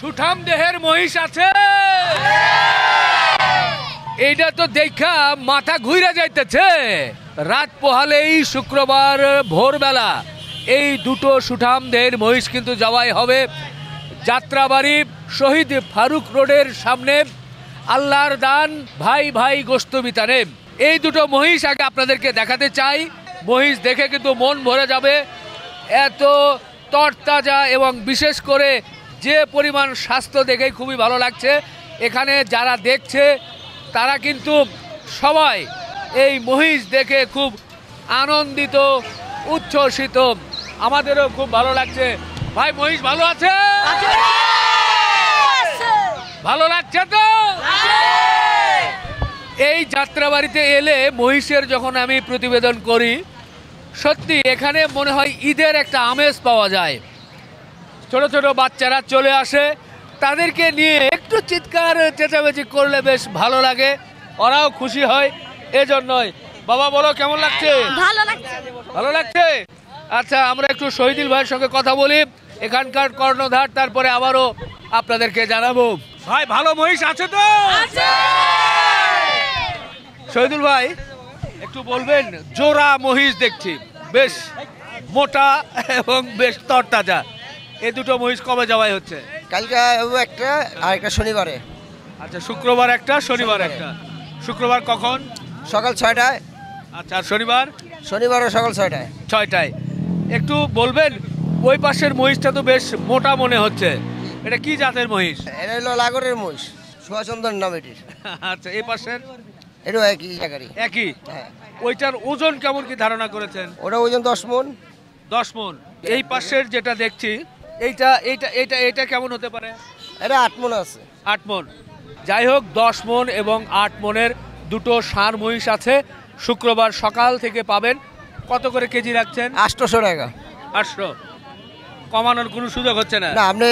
সুঠাম দেহের মহিষ আছে। এইটা তো দেখা মাথা ঘুরে যাইতেছে। রাত পোহালেই শুক্রবার ভোরবেলা এই দুটো সুঠাম দেহের মহিষ কিন্তু জবাই হবে যাত্রাবাড়ি শহীদ ফারুক রোডের সামনে আল্লাহর দান ভাই ভাই গোশত বিতানে। এই দুটো মহিষ আগে আপনাদেরকে দেখাতে চাই। মহিষ দেখে কিন্তু মন ভরে যাবে, এত তরতাজা এবং বিশেষ করে যে পরিমাণ স্বাস্থ্য দেখে খুবই ভালো লাগছে। এখানে যারা দেখছে তারা কিন্তু সবাই এই মহিষ দেখে খুব আনন্দিত, উচ্ছ্বসিত। আমাদেরও খুব ভালো লাগছে। ভাই মহিষ ভালো আছে? ভালো লাগছে তো? এই যাত্রাবাড়িতে এলে মহিষের যখন আমি প্রতিবেদন করি, সত্যি এখানে মনে হয় ঈদের একটা আমেজ পাওয়া যায়। ছোট ছোট বাচ্চারা চলে আসে, তাদেরকে নিয়ে একটু চিৎকার চেঁচামেচি করলে বেশ ভালো লাগে, ওরাও খুশি হয়। এজন্যই বাবা বলো কেমন লাগছে? ভালো লাগছে। ভালো লাগছে। আচ্ছা, আমরা একটু শহীদুল ভাইয়ের সঙ্গে কথা বলি, এখানকার কর্ণধার, তারপরে আবারও আপনাদেরকে জানাবো। ভাই ভালো মহিষ আছে তো? শহীদুল ভাই একটু বলবেন, জোড়া মহিষ দেখছি, বেশ মোটা এবং বেশ তরতাজা। এই দুটো মহিষ কবে জবাই হচ্ছে? কালকে একটা আর একটা শনিবারে। আচ্ছা, শুক্রবার একটা, শনিবার একটা। শুক্রবার কখন? সকাল 6টায়। আচ্ছা, আর শনিবার? শনিবারও সকাল 6টায়। 6টায়। একটু বলবেন, ওই পাশের মহিষটা তো বেশ মোটা মনে হচ্ছে, এটা কি জাতের মহিষ? এটা হলো লাগরের মহিষ, সুভাষচন্দ্র নাম এটির। আচ্ছা, এই পাশের? এটাও একই জায়গারই। একই? হ্যাঁ। ওইটার ওজন কেমন কি ধারণা করেছেন? ওটা ওজন 10 মণ। 10 মণ। এই পাশের যেটা দেখছি, এইটা এইটা এইটা এইটা কেমন হতে পারে? এটা 8 মণ আছে। 8 মণ। যাই হোক, 10 মণ এবং 8 মণের দুটো ষাঁড় মহিষ আছে। শুক্রবার সকাল থেকে পাবেন। কত করে কেজি রাখছেন? 800 টাকা। 800। কমানোর কোনো সুযোগ হচ্ছে না? না, আপনি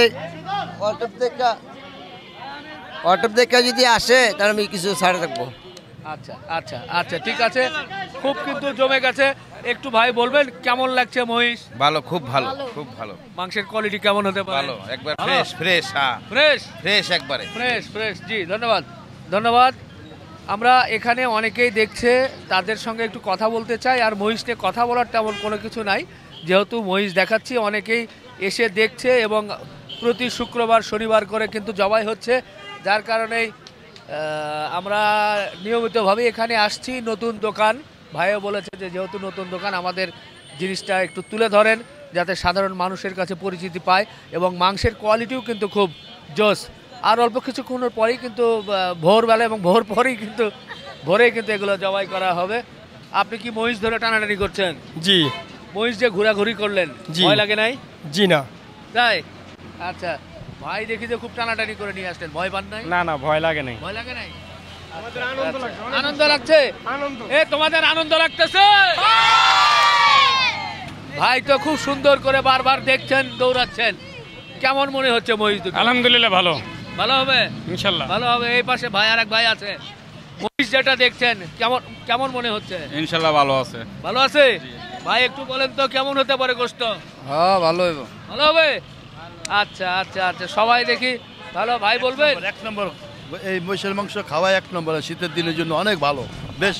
অটোপ দেখা যদি আসে তাহলে আমি কিছু ছাড়ে থাকবো। আচ্ছা আচ্ছা আচ্ছা, ঠিক আছে। খুব কিন্তু জমে গেছে। একটু ভাই বলবেন কেমন লাগছে মহিষ? ভালো, খুব ভালো, খুব ভালো। মাংসের কোয়ালিটি কেমন হতে পারে? ভালো, একবার ফ্রেশ ফ্রেশ। হ্যাঁ, ফ্রেশ ফ্রেশ একবারে ফ্রেশ ফ্রেশ। জি, ধন্যবাদ ধন্যবাদ। আমরা এখানে অনেকেই দেখছে, তাদের সঙ্গে একটু কথা বলতে চাই। আর মহিষ নিয়ে কথা বলার তেমন কোনো কিছু নাই, যেহেতু মহিষ দেখাচ্ছি, অনেকেই এসে দেখছে এবং প্রতি শুক্রবার শনিবার করে কিন্তু জবাই হচ্ছে, যার কারণেই আমরা নিয়মিতভাবে এখানে আসছি। নতুন দোকান, ভাইও বলেছে যে যেহেতু নতুন দোকান, আমাদের জিনিসটা একটু তুলে ধরেন যাতে সাধারণ মানুষের কাছে পরিচিতি পায়, এবং মাংসের কোয়ালিটিও কিন্তু খুব জোস। আর অল্প কিছুক্ষণের পরেই কিন্তু ভোরবেলা এবং ভোর পরেই কিন্তু ভোরেই কিন্তু এগুলো জবাই করা হবে। আপনি কি মহিষ ধরে টানাটানি করছেন? জি। মহিষ যে ঘোরাঘুরি করলেন, ভয় লাগে নাই? জি না। তাই? আচ্ছা, ভাই দেখি যে খুব টানাটানি করে নিয়ে আসলেন, ভয় পান নাই? না না, ভয় লাগে নাই। ভয় লাগে নাই? আনন্দ লাগছে? এ তোমাদের আনন্দ লাগতেছে? ভাই তো খুব সুন্দর করে বারবার দেখছেন, দৌড়াচ্ছেন। কেমন মনে হচ্ছে মহিষ দুটো? আলহামদুলিল্লাহ ভালো। ভালো হবে ইনশাআল্লাহ ভালো হবে। এই পাশে ভাই আর এক ভাই আছে, মহিষ যেটা দেখছেন কেমন কেমন মনে হচ্ছে? ইনশাআল্লাহ ভালো আছে। ভালো আছে? ভাই একটু বলেন তো কেমন হতে পারে গোশত? হ্যাঁ, ভালো হবে। ভালো হবে। আচ্ছা আচ্ছা আচ্ছা, সবাই দেখি ভালো। ভাই বলবেন? 1 নম্বর। এই মহিষের মাংস খাওয়া 1 নম্বর, শীতের দিনের জন্য অনেক ভালো। বেশ।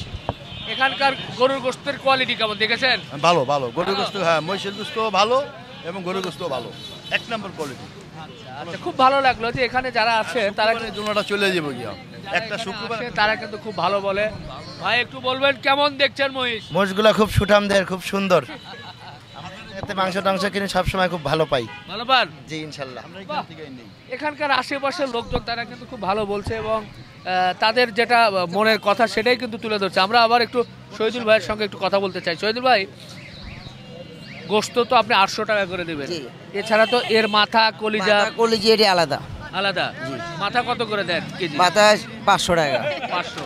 এখানকার গরুর গোশতের কোয়ালিটি কেমন দেখেছেন? ভালো ভালো, গরুর গোশত, হ্যাঁ মহিষের গোশত ভালো এবং গরুর গোশত ভালো, 1 নম্বর কোয়ালিটি। আচ্ছা, খুব ভালো লাগলো যে এখানে যারা আছে তারা জোনাটা চলে যাবো গিয়া একটা শুক্রবার, তারা কিন্তু খুব ভালো বলে। ভাই একটু বলবেন কেমন দেখছেন মহিষ? মহিষগুলো খুব সুঠাম দেহের, খুব সুন্দর। এতে মাংস টাংস কিনে সবসময় খুব ভালো পাই। ভালো পান? জি ইনশাল্লাহ। এখানকার আশেপাশের লোকজন তারা কিন্তু খুব ভালো বলছে এবং তাদের যেটা মনের কথা সেটাই কিন্তু তুলে ধরছে। আমরা আবার একটু শহীদুল ভাইয়ের সঙ্গে একটু কথা বলতে চাই। শহীদুল ভাই, গোশত তো আপনি 800 টাকা করে দেবেন, এছাড়া তো এর মাথা, কলিজা এটি আলাদা আলাদা। মাথা কত করে দেন কেজি? মাথা 500 টাকা। 500।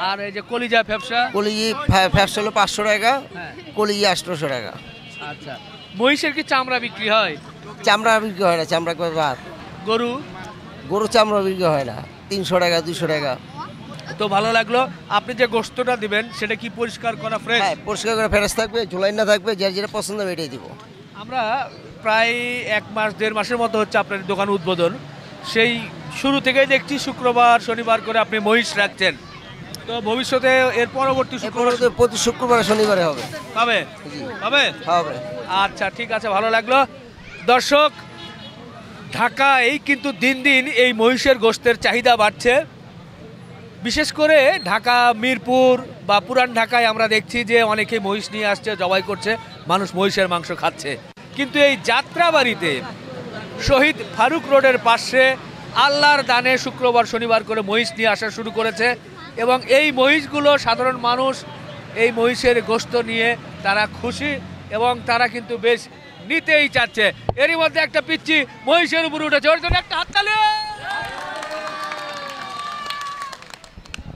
আর এই যে কলিজা, ফ্যাপসা? কলিজি ফ্যাপসা হলো 500 টাকা, হ্যাঁ। কলিজি 800 টাকা। আচ্ছা, মহিষের কি চামড়া বিক্রি হয়? চামড়া বিক্রি হয় না, চামড়া করে ভাত। গরু চামড়া বিক্রি হয় না, 300 টাকা 200 টাকা। তো ভালো লাগলো। আপনি যে গোশতটা দিবেন সেটা কি পরিষ্কার করা ফ্রেশ? হ্যাঁ, পরিষ্কার করে ফ্রেশ থাকবে, ঝুলাই না থাকবে, যার যেটা পছন্দ হবে এটাই দিব। আমরা প্রায় 1 মাস 1.5 মাসের মতো হচ্ছে আপনার দোকান উদ্বোধন। সেই শুরু থেকেই দেখছি শুক্রবার শনিবার করে আপনি মহিষ রাখছেন, তো ভবিষ্যতে এর পরবর্তী শুক্রবার প্রতি শুক্রবার শনিবারে হবে। হবে জি। হবে হবে। আচ্ছা ঠিক আছে, ভালো লাগলো। দর্শক, ঢাকা এই কিন্তু দিন দিন এই মহিষের গোশতের চাহিদা বাড়ছে। বিশেষ করে ঢাকা মিরপুর বা পুরান ঢাকায় আমরা দেখছি যে অনেকে মহিষ নিয়ে আসছে, জবাই করছে, মানুষ মহিষের মাংস খাচ্ছে। কিন্তু এই যাত্রাবাড়িতে শহীদ ফারুক রোডের পাশে আল্লাহর দানে শুক্রবার শনিবার করে মহিষ নিয়ে আসা শুরু করেছে এবং এই মহিষগুলো সাধারণ মানুষ এই মহিষের গোশত নিয়ে তারা খুশি এবং তারা কিন্তু বেশ নিতেই চাচ্ছে। এরই মধ্যে একটা পিচ্চি মহিষের উপরে উঠেছে, ওর জন্য একটা হাততালি।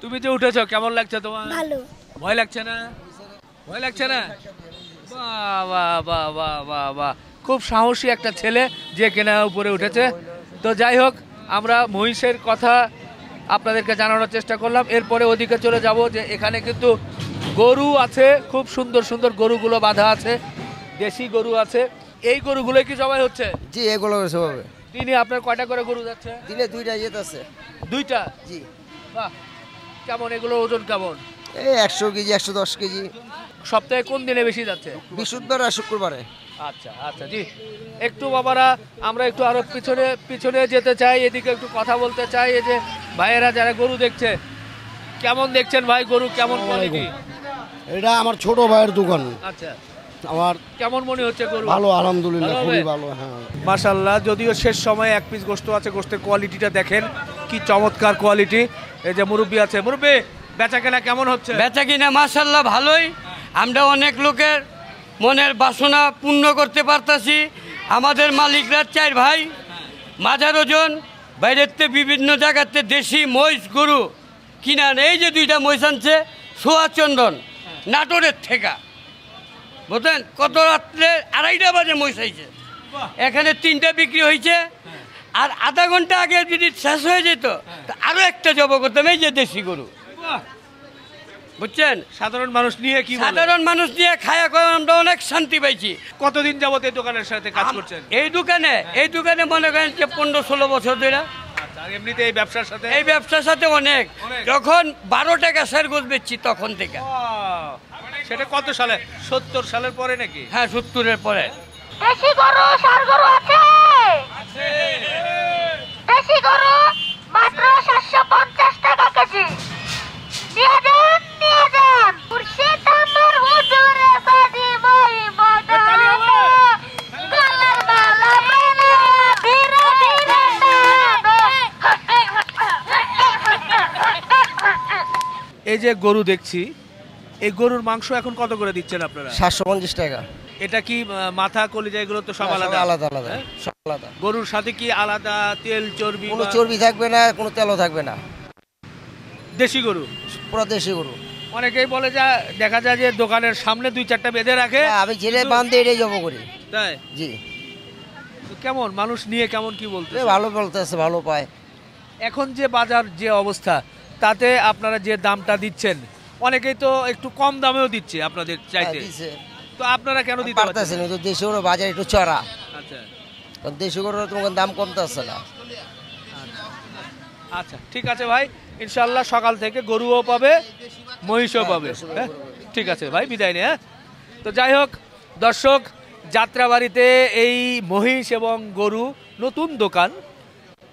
তুমি যে উঠেছো কেমন লাগছে তোমার? ভালো। ভয় লাগছে না? ভয় লাগছে না? বাহ বাহ বাহ বাহ বাহ বাহ, খুব সাহসী একটা ছেলে যে কেনা উপরে উঠেছে। তো যাই হোক, আমরা মহিষের কথা আপনাদেরকে জানানোর চেষ্টা করলাম। এরপরে ওদিকে চলে যাব যে এখানে কিন্তু গরু আছে, খুব সুন্দর সুন্দর গরুগুলো বাঁধা আছে, দেশি গরু আছে। এই গরুগুলো কি জবাই হচ্ছে? জি, এগুলো হবে। দিনে আপনার কয়টা করে গরু যাচ্ছে? দিনে 2টা যেতেছে। 2টা? জি। বাহ, কেমন এগুলো ওজন কেমন? এই 100 কেজি 110 কেজি। সপ্তাহে কোন দিনে বেশি যাচ্ছে? বৃহস্পতিবার আর শুক্রবারে। আচ্ছা আচ্ছা, জি। একটু বাবারা আমরা একটু আরো পিছনে পিছনে যেতে চাই, এদিকে একটু কথা বলতে চাই। এই যে ভাইয়েরা যারা গরু দেখছে, কেমন দেখছেন ভাই গরু, কেমন কোয়ালিটি? এটা আমার ছোট ভাইয়ের দোকান। আচ্ছা, আমার কেমন মনে হচ্ছে গরু? ভালো, আলহামদুলিল্লাহ, ভালো খুবই হবে? ভালো। হ্যাঁ, মাশাআল্লাহ, যদিও শেষ সময়ে এক পিস গোশত আছে, গোশতের কোয়ালিটিটা দেখেন কি চমৎকার কোয়ালিটি। এই যে মুরব্বি আছে, মুরব্বি বেচা কেনা কেমন হচ্ছে? বেচা কিনা মাশাল্লাহ ভালোই। আমরা অনেক লোকের মনের বাসনা পূর্ণ করতে পারতাছি। আমাদের মালিকরা 4 ভাই, মাঝার ওজন, বাইরেতে বিভিন্ন জায়গাতে দেশি মহিষ গরু কিনান। এই যে 2টা মহিষ আনছে সোহাচন্দন নাটোরের থেকে, বুঝলেন? কত রাত্রে 2:30 বাজে মহিষ আইছে, এখানে 3টা বিক্রি হয়েছে। আর আধা ঘন্টা আগে যদি শেষ হয়ে যেত তো আরও একটা জব করতাম। এই যে দেশি গরু, বুঝছেন? সাধারণ মানুষ নিয়ে কি বলে? সাধারণ মানুষ নিয়ে খায়া করে আমরা অনেক শান্তি পাইছি। কতদিন যাবত এই দোকানের সাথে কাজ করছেন? এই দোকানে মনে করেন যে 15-16 বছর ধরে। আচ্ছা, আর এমনিতে এই ব্যবসার সাথে? এই ব্যবসার সাথে অনেক। যখন 12 টাকা সের গোছ বেচছি তখন থেকে। বাহ, সেটা কত সালে? 70 সালের পরে নাকি? হ্যাঁ, 70-এর পরে। দেশি গরু, ষাঁড় গরু আছে? দেশি গরু মাত্র 750 টাকা কেজি। নিয়ে যান, নিয়ে যান। মুর্শিদ আমার হুজুরে বাড়ি মই মদনা, গলার মালা মেলে ধীরে ধীরে নামে। এই যে গরু দেখছি, এই গরুর মাংস এখন কত করে দিচ্ছেন আপনারা? 750 টাকা। এটা কি মাথা কলিজা এগুলো তো সব আলাদা? আলাদা আলাদা, সব আলাদা। গরুর সাথে কি আলাদা তেল চর্বি? কোনো চর্বি থাকবে না, কোনো তেলও থাকবে না। দেশি গরু, পুরো দেশি গরু। অনেকেই বলে যা দেখা যায় যে দোকানের সামনে 2-4টা বেঁধে রাখে। আমি ছেলে বান্ধে এটাই জব করি। তাই? জি। তো কেমন মানুষ নিয়ে কেমন কি বলতে? ভালো বলতেছে, ভালো পায়। এখন যে বাজার যে অবস্থা, তাতে আপনারা যে দামটা দিচ্ছেন, অনেকেই তো একটু কম দামেও দিচ্ছে আপনাদের চাইতে। দিছে। তো আপনারা কেন দিতে পারতেছেন? পারছেন না? তো দেশি গরু বাজার একটু চড়া, আচ্ছা কারণ দেশি গরুর তোমার দাম কমতেছে না। আচ্ছা, ঠিক আছে ভাই, ইনশাল্লাহ সকাল থেকে গরুও পাবে, মহিষও পাবে। হ্যাঁ, ঠিক আছে ভাই, বিদায় নেই। হ্যাঁ, তো যাই হোক দর্শক, যাত্রাবাড়িতে এই মহিষ এবং গরু নতুন দোকান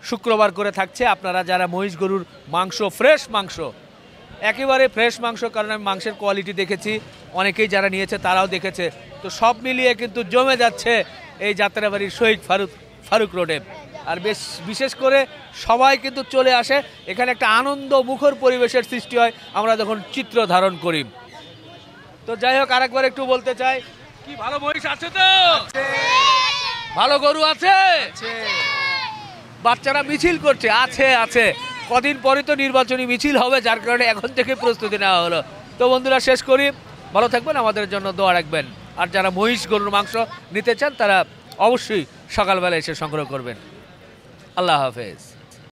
শুক্রবার করে থাকছে। আপনারা যারা মহিষ গরুর মাংস, ফ্রেশ মাংস, একেবারে ফ্রেশ মাংস, কারণ আমি মাংসের কোয়ালিটি দেখেছি, অনেকেই যারা নিয়েছে তারাও দেখেছে। তো সব মিলিয়ে কিন্তু জমে যাচ্ছে এই যাত্রাবাড়ির শহীদ ফারুক রোডে। আর বিশেষ করে সবাই কিন্তু চলে আসে এখানে, একটা আনন্দ মুখর পরিবেশের সৃষ্টি হয় আমরা যখন চিত্র ধারণ করি। তো যাই হোক, আরেকবার একটু বলতে চাই, কি ভালো মহিষ আছে? তো ভালো গরু আছে, বাচ্চারা মিছিল করছে, আছে আছে। কদিন পরে তো নির্বাচনী মিছিল হবে, যার কারণে এখন থেকে প্রস্তুতি নেওয়া হলো। তো বন্ধুরা, শেষ করি, ভালো থাকবেন, আমাদের জন্য দোয়া রাখবেন। আর যারা মহিষ গরুর মাংস নিতে চান তারা অবশ্যই সকালবেলা এসে সংগ্রহ করবেন। আল্লাহ হাফেজ।